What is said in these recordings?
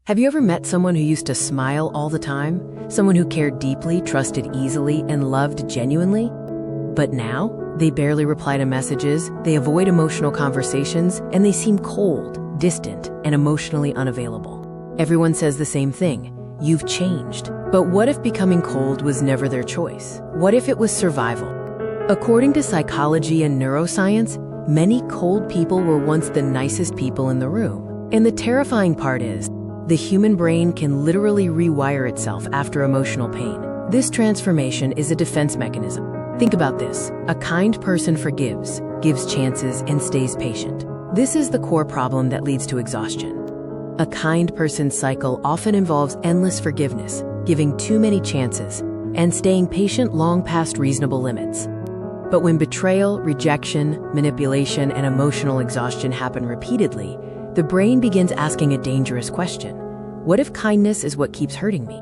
Have you ever met someone who used to smile all the time? Someone who cared deeply, trusted easily, and loved genuinely? But now, they barely reply to messages, they avoid emotional conversations, and they seem cold, distant, and emotionally unavailable. Everyone says the same thing: you've changed. But what if becoming cold was never their choice? What if it was survival? According to psychology and neuroscience, many cold people were once the nicest people in the room. And the terrifying part is, the human brain can literally rewire itself after emotional pain. This transformation is a defense mechanism. Think about this. A kind person forgives, gives chances, and stays patient. This is the core problem that leads to exhaustion. A kind person's cycle often involves endless forgiveness, giving too many chances, and staying patient long past reasonable limits. But when betrayal, rejection, manipulation, and emotional exhaustion happen repeatedly, the brain begins asking a dangerous question. What if kindness is what keeps hurting me?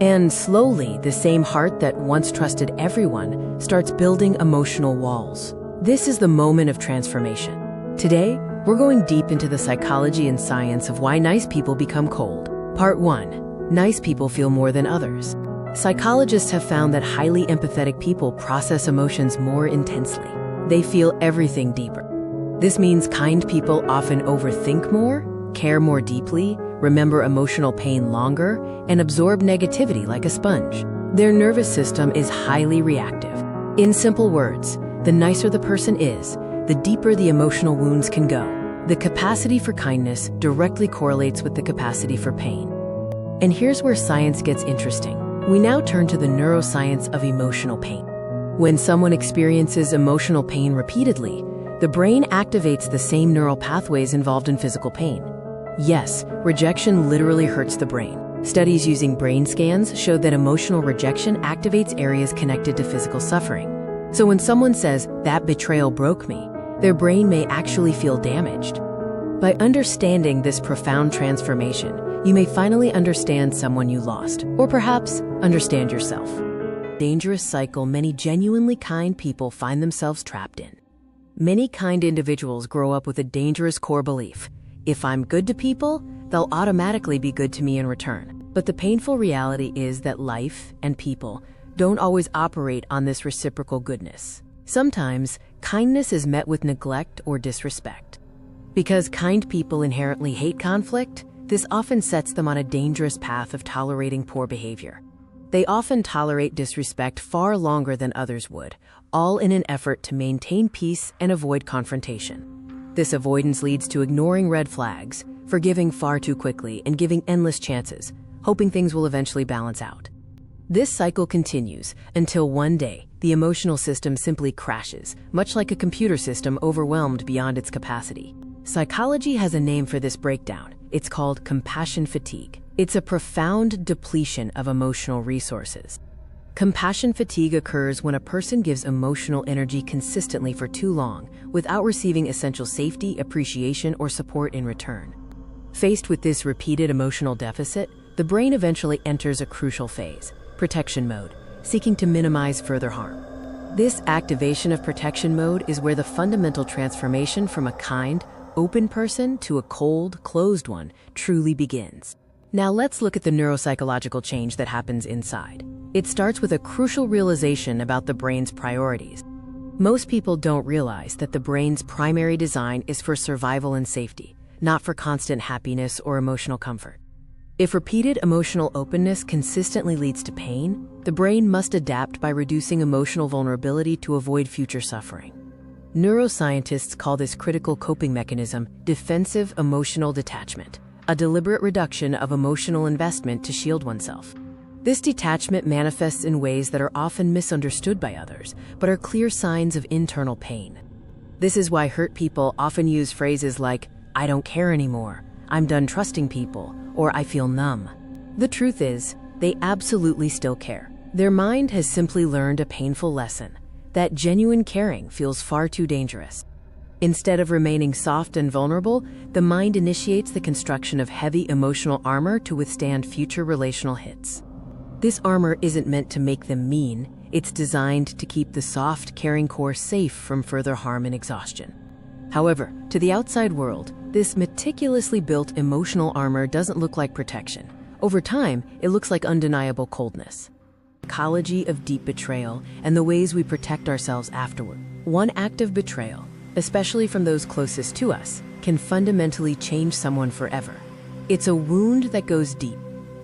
And slowly, the same heart that once trusted everyone starts building emotional walls. This is the moment of transformation. Today, we're going deep into the psychology and science of why nice people become cold. Part 1. Nice people feel more than others. Psychologists have found that highly empathetic people process emotions more intensely. They feel everything deeper. This means kind people often overthink more, care more deeply, remember emotional pain longer, and absorb negativity like a sponge. Their nervous system is highly reactive. In simple words, the nicer the person is, the deeper the emotional wounds can go. The capacity for kindness directly correlates with the capacity for pain. And here's where science gets interesting. We now turn to the neuroscience of emotional pain. When someone experiences emotional pain repeatedly, the brain activates the same neural pathways involved in physical pain. Yes, rejection literally hurts the brain. Studies using brain scans showed that emotional rejection activates areas connected to physical suffering. So when someone says, "That betrayal broke me," their brain may actually feel damaged. By understanding this profound transformation, you may finally understand someone you lost, or perhaps understand yourself. Dangerous cycle many genuinely kind people find themselves trapped in. Many kind individuals grow up with a dangerous core belief: if I'm good to people, they'll automatically be good to me in return. But the painful reality is that life and people don't always operate on this reciprocal goodness. Sometimes, kindness is met with neglect or disrespect. Because kind people inherently hate conflict, this often sets them on a dangerous path of tolerating poor behavior. They often tolerate disrespect far longer than others would, all in an effort to maintain peace and avoid confrontation. This avoidance leads to ignoring red flags, forgiving far too quickly, and giving endless chances, hoping things will eventually balance out. This cycle continues until one day, the emotional system simply crashes, much like a computer system overwhelmed beyond its capacity. Psychology has a name for this breakdown. It's called compassion fatigue. It's a profound depletion of emotional resources. Compassion fatigue occurs when a person gives emotional energy consistently for too long without receiving essential safety, appreciation, or support in return. Faced with this repeated emotional deficit, the brain eventually enters a crucial phase, protection mode, seeking to minimize further harm. This activation of protection mode is where the fundamental transformation from a kind, open person to a cold, closed one truly begins. Now let's look at the neuropsychological change that happens inside. It starts with a crucial realization about the brain's priorities. Most people don't realize that the brain's primary design is for survival and safety, not for constant happiness or emotional comfort. If repeated emotional openness consistently leads to pain, the brain must adapt by reducing emotional vulnerability to avoid future suffering. Neuroscientists call this critical coping mechanism defensive emotional detachment, a deliberate reduction of emotional investment to shield oneself. This detachment manifests in ways that are often misunderstood by others, but are clear signs of internal pain. This is why hurt people often use phrases like, "I don't care anymore," "I'm done trusting people," or "I feel numb." The truth is, they absolutely still care. Their mind has simply learned a painful lesson, that genuine caring feels far too dangerous. Instead of remaining soft and vulnerable, the mind initiates the construction of heavy emotional armor to withstand future relational hits. This armor isn't meant to make them mean, it's designed to keep the soft, caring core safe from further harm and exhaustion. However, to the outside world, this meticulously built emotional armor doesn't look like protection. Over time, it looks like undeniable coldness. Psychology of deep betrayal and the ways we protect ourselves afterward. One act of betrayal, especially from those closest to us, can fundamentally change someone forever. It's a wound that goes deep.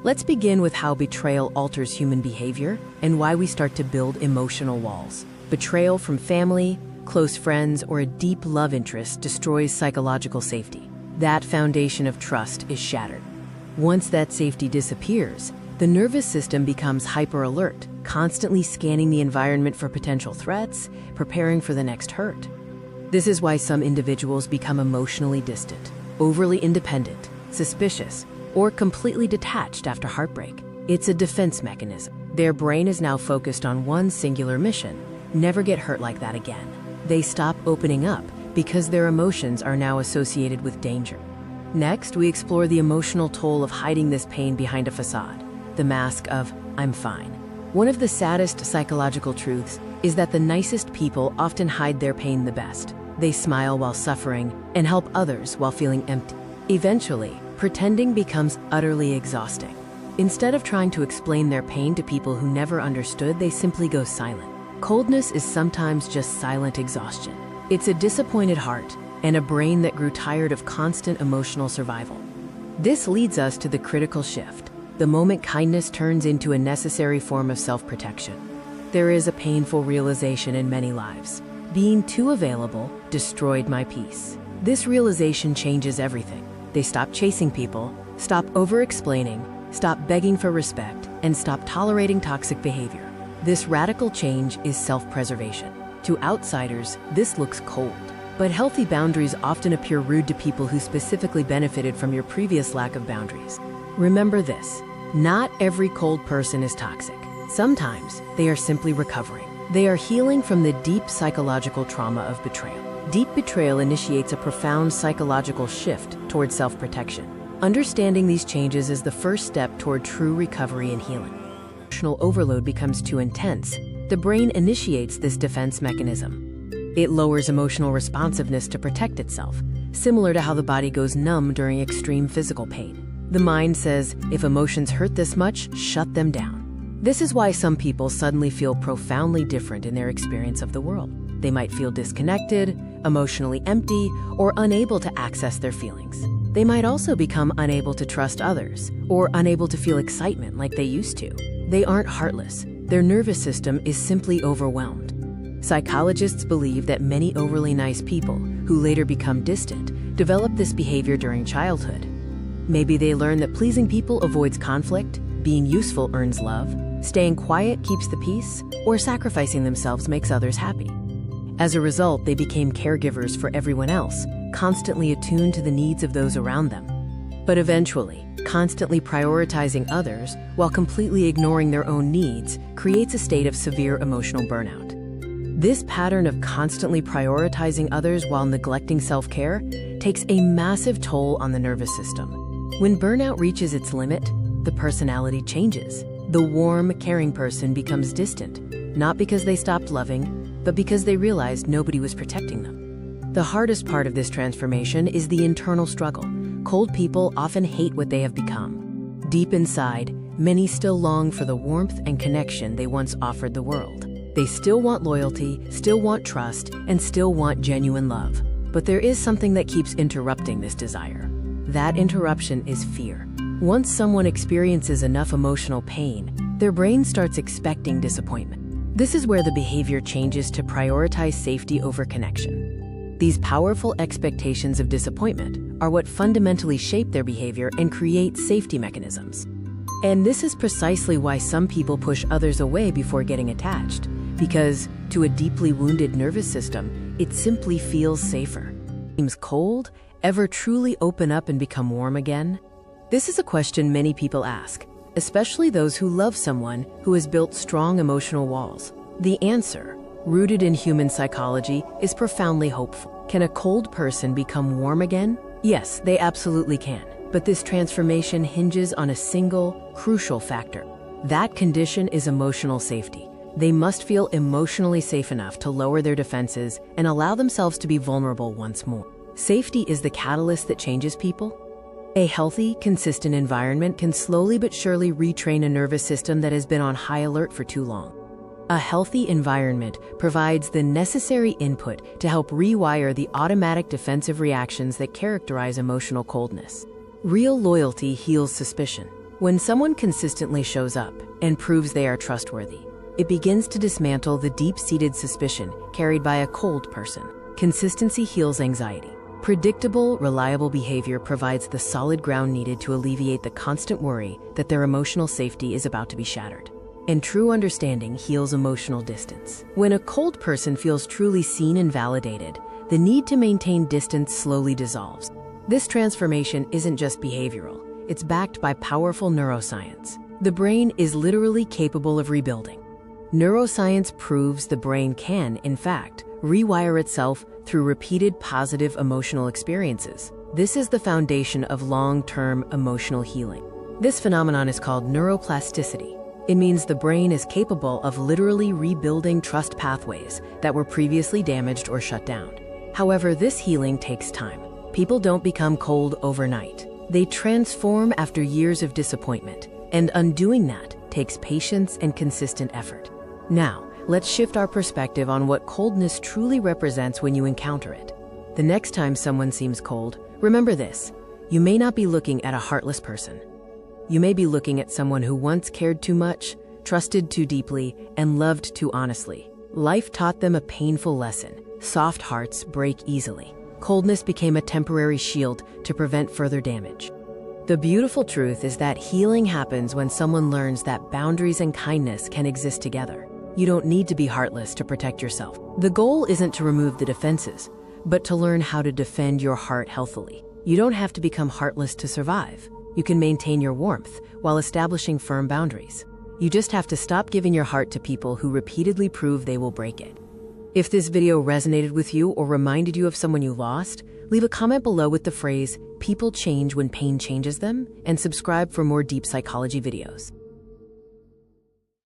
Let's begin with how betrayal alters human behavior and why we start to build emotional walls. Betrayal from family, close friends, or a deep love interest destroys psychological safety. That foundation of trust is shattered. Once that safety disappears, the nervous system becomes hyper-alert, constantly scanning the environment for potential threats, preparing for the next hurt. This is why some individuals become emotionally distant, overly independent, suspicious, or completely detached after heartbreak. It's a defense mechanism. Their brain is now focused on one singular mission: never get hurt like that again. They stop opening up because their emotions are now associated with danger. Next, we explore the emotional toll of hiding this pain behind a facade, the mask of "I'm fine." One of the saddest psychological truths is that the nicest people often hide their pain the best. They smile while suffering and help others while feeling empty. Eventually, pretending becomes utterly exhausting. Instead of trying to explain their pain to people who never understood, they simply go silent. Coldness is sometimes just silent exhaustion. It's a disappointed heart and a brain that grew tired of constant emotional survival. This leads us to the critical shift, the moment kindness turns into a necessary form of self-protection. There is a painful realization in many lives. Being too available destroyed my peace. This realization changes everything. They stop chasing people, stop over-explaining, stop begging for respect, and stop tolerating toxic behavior. This radical change is self-preservation. To outsiders, this looks cold. But healthy boundaries often appear rude to people who specifically benefited from your previous lack of boundaries. Remember this: not every cold person is toxic. Sometimes they are simply recovering. They are healing from the deep psychological trauma of betrayal. Deep betrayal initiates a profound psychological shift toward self-protection. Understanding these changes is the first step toward true recovery and healing. Emotional overload becomes too intense. The brain initiates this defense mechanism. It lowers emotional responsiveness to protect itself, similar to how the body goes numb during extreme physical pain. The mind says, if emotions hurt this much, shut them down. This is why some people suddenly feel profoundly different in their experience of the world. They might feel disconnected, emotionally empty, or unable to access their feelings. They might also become unable to trust others, or unable to feel excitement like they used to. They aren't heartless. Their nervous system is simply overwhelmed. Psychologists believe that many overly nice people, who later become distant, develop this behavior during childhood. Maybe they learn that pleasing people avoids conflict, being useful earns love, staying quiet keeps the peace, or sacrificing themselves makes others happy. As a result, they became caregivers for everyone else, constantly attuned to the needs of those around them. But eventually, constantly prioritizing others while completely ignoring their own needs creates a state of severe emotional burnout. This pattern of constantly prioritizing others while neglecting self-care takes a massive toll on the nervous system. When burnout reaches its limit, the personality changes. The warm, caring person becomes distant, not because they stopped loving, but because they realized nobody was protecting them. The hardest part of this transformation is the internal struggle. Cold people often hate what they have become. Deep inside, many still long for the warmth and connection they once offered the world. They still want loyalty, still want trust, and still want genuine love. But there is something that keeps interrupting this desire. That interruption is fear. Once someone experiences enough emotional pain, their brain starts expecting disappointment. This is where the behavior changes to prioritize safety over connection. These powerful expectations of disappointment are what fundamentally shape their behavior and create safety mechanisms. And this is precisely why some people push others away before getting attached, because to a deeply wounded nervous system, it simply feels safer. Seems cold, ever truly open up and become warm again? This is a question many people ask, especially those who love someone who has built strong emotional walls. The answer, rooted in human psychology, is profoundly hopeful. Can a cold person become warm again? Yes, they absolutely can. But this transformation hinges on a single, crucial factor. That condition is emotional safety. They must feel emotionally safe enough to lower their defenses and allow themselves to be vulnerable once more. Safety is the catalyst that changes people. A healthy, consistent environment can slowly but surely retrain a nervous system that has been on high alert for too long. A healthy environment provides the necessary input to help rewire the automatic defensive reactions that characterize emotional coldness. Real loyalty heals suspicion. When someone consistently shows up and proves they are trustworthy, it begins to dismantle the deep-seated suspicion carried by a cold person. Consistency heals anxiety. Predictable, reliable behavior provides the solid ground needed to alleviate the constant worry that their emotional safety is about to be shattered. And true understanding heals emotional distance. When a cold person feels truly seen and validated, the need to maintain distance slowly dissolves. This transformation isn't just behavioral, it's backed by powerful neuroscience. The brain is literally capable of rebuilding. Neuroscience proves the brain can, in fact, rewire itself through repeated positive emotional experiences. This is the foundation of long-term emotional healing. This phenomenon is called neuroplasticity. It means the brain is capable of literally rebuilding trust pathways that were previously damaged or shut down. However, this healing takes time. People don't become cold overnight. They transform after years of disappointment, and undoing that takes patience and consistent effort. Now, let's shift our perspective on what coldness truly represents when you encounter it. The next time someone seems cold, remember this: you may not be looking at a heartless person. You may be looking at someone who once cared too much, trusted too deeply, and loved too honestly. Life taught them a painful lesson. Soft hearts break easily. Coldness became a temporary shield to prevent further damage. The beautiful truth is that healing happens when someone learns that boundaries and kindness can exist together. You don't need to be heartless to protect yourself. The goal isn't to remove the defenses, but to learn how to defend your heart healthily. You don't have to become heartless to survive. You can maintain your warmth while establishing firm boundaries. You just have to stop giving your heart to people who repeatedly prove they will break it. If this video resonated with you or reminded you of someone you lost, leave a comment below with the phrase, "People change when pain changes them," and subscribe for more deep psychology videos.